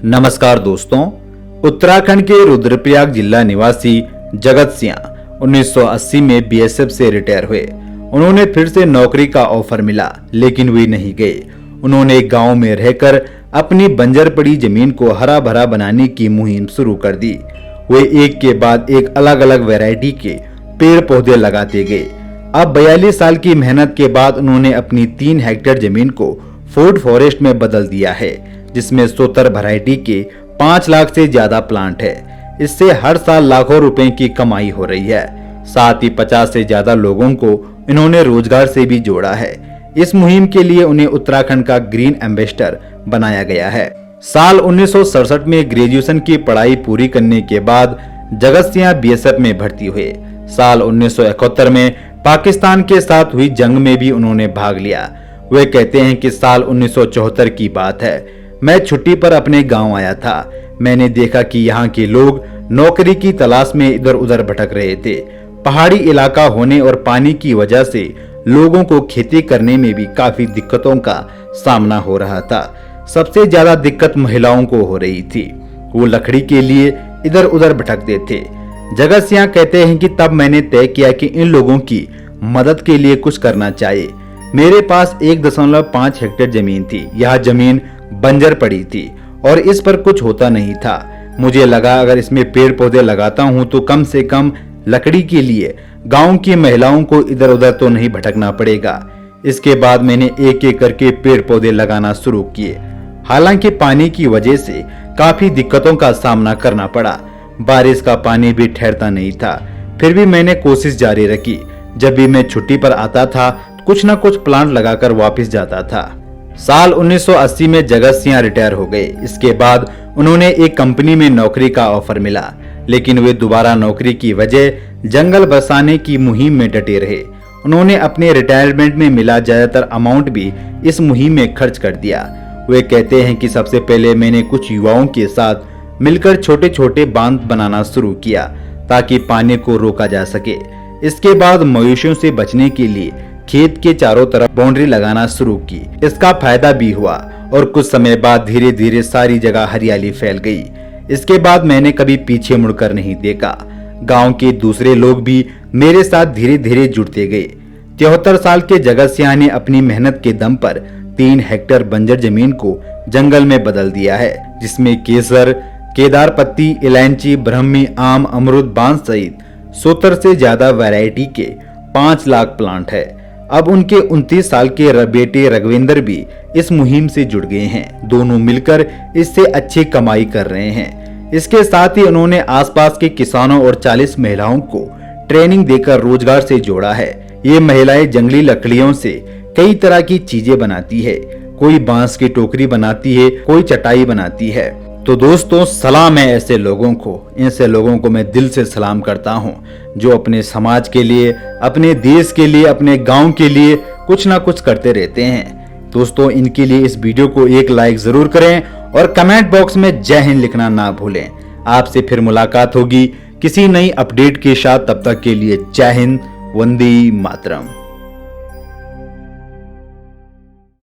नमस्कार दोस्तों, उत्तराखंड के रुद्रप्रयाग जिला निवासी जगत सिंह 1980 में बीएसएफ से रिटायर हुए। उन्होंने फिर से नौकरी का ऑफर मिला, लेकिन वे नहीं गए। उन्होंने गांव में रहकर अपनी बंजर पड़ी जमीन को हरा भरा बनाने की मुहिम शुरू कर दी। वे एक के बाद एक अलग अलग वैरायटी के पेड़ पौधे लगाते गए। अब 42 साल की मेहनत के बाद उन्होंने अपनी 3 हेक्टेयर जमीन को फूड फॉरेस्ट में बदल दिया है, जिसमें 70 वैरायटी के 5 लाख से ज्यादा प्लांट है। इससे हर साल लाखों रुपए की कमाई हो रही है। साथ ही 50 से ज्यादा लोगों को इन्होंने रोजगार से भी जोड़ा है। इस मुहिम के लिए उन्हें उत्तराखंड का ग्रीन एम्बेसडर बनाया गया है। साल 1967 में ग्रेजुएशन की पढ़ाई पूरी करने के बाद जगत सिंह बीएसएफ में भर्ती हुए। साल 1971 में पाकिस्तान के साथ हुई जंग में भी उन्होंने भाग लिया। वे कहते हैं कि साल 1974 की बात है। मैं छुट्टी पर अपने गांव आया था। मैंने देखा कि यहाँ के लोग नौकरी की तलाश में इधर उधर भटक रहे थे। पहाड़ी इलाका होने और पानी की वजह से लोगों को खेती करने में भी काफी दिक्कतों का सामना हो रहा था। सबसे ज्यादा दिक्कत महिलाओं को हो रही थी। वो लकड़ी के लिए इधर उधर भटकते थे। जगत सिंह कहते हैं कि तब मैंने तय किया कि इन लोगों की मदद के लिए कुछ करना चाहिए। मेरे पास 1.5 हेक्टेयर जमीन थी। यह जमीन बंजर पड़ी थी और इस पर कुछ होता नहीं था। मुझे लगा अगर इसमें पेड़ पौधे लगाता हूं तो कम से कम लकड़ी के लिए गांव की महिलाओं को इधर उधर तो नहीं भटकना पड़ेगा। इसके बाद मैंने एक एक करके पेड़ पौधे लगाना शुरू किए। हालांकि पानी की वजह से काफी दिक्कतों का सामना करना पड़ा। बारिश का पानी भी ठहरता नहीं था। फिर भी मैंने कोशिश जारी रखी। जब भी मैं छुट्टी पर आता था कुछ न कुछ प्लांट लगाकर वापस जाता था। साल 1980 में जगत सिंह रिटायर हो गए। इसके बाद उन्होंने एक कंपनी में नौकरी का ऑफर मिला, लेकिन वे दोबारा नौकरी की वजह जंगल बसाने की मुहिम में डटे रहे। उन्होंने अपने रिटायरमेंट में मिला ज्यादातर अमाउंट भी इस मुहिम में खर्च कर दिया। वे कहते हैं कि सबसे पहले मैंने कुछ युवाओं के साथ मिलकर छोटे छोटे बांध बनाना शुरू किया ताकि पानी को रोका जा सके। इसके बाद मवेशियों से बचने के लिए खेत के चारों तरफ बाउंड्री लगाना शुरू की। इसका फायदा भी हुआ और कुछ समय बाद धीरे धीरे सारी जगह हरियाली फैल गई। इसके बाद मैंने कभी पीछे मुड़कर नहीं देखा। गांव के दूसरे लोग भी मेरे साथ धीरे धीरे जुड़ते गए। 73 साल के जगत सिंह ने अपनी मेहनत के दम पर 3 हेक्टेयर बंजर जमीन को जंगल में बदल दिया है, जिसमें केसर, केदारपत्ती, इलायची, ब्रह्मी, आम, अमरूद, बांस सहित 70 से ज्यादा वैरायटी के 5 लाख प्लांट है। अब उनके 29 साल के बेटे रघुवेंद्र भी इस मुहिम से जुड़ गए हैं। दोनों मिलकर इससे अच्छी कमाई कर रहे हैं। इसके साथ ही उन्होंने आसपास के किसानों और 40 महिलाओं को ट्रेनिंग देकर रोजगार से जोड़ा है। ये महिलाएं जंगली लकड़ियों से कई तरह की चीजें बनाती है। कोई बांस की टोकरी बनाती है, कोई चटाई बनाती है। तो दोस्तों, सलाम है ऐसे लोगों को। ऐसे लोगों को मैं दिल से सलाम करता हूं, जो अपने समाज के लिए, अपने देश के लिए, अपने गांव के लिए कुछ ना कुछ करते रहते हैं। दोस्तों, इनके लिए इस वीडियो को एक लाइक जरूर करें और कमेंट बॉक्स में जय हिंद लिखना ना भूलें। आपसे फिर मुलाकात होगी किसी नई अपडेट के साथ। तब तक के लिए जय हिंद, वंदे मातरम।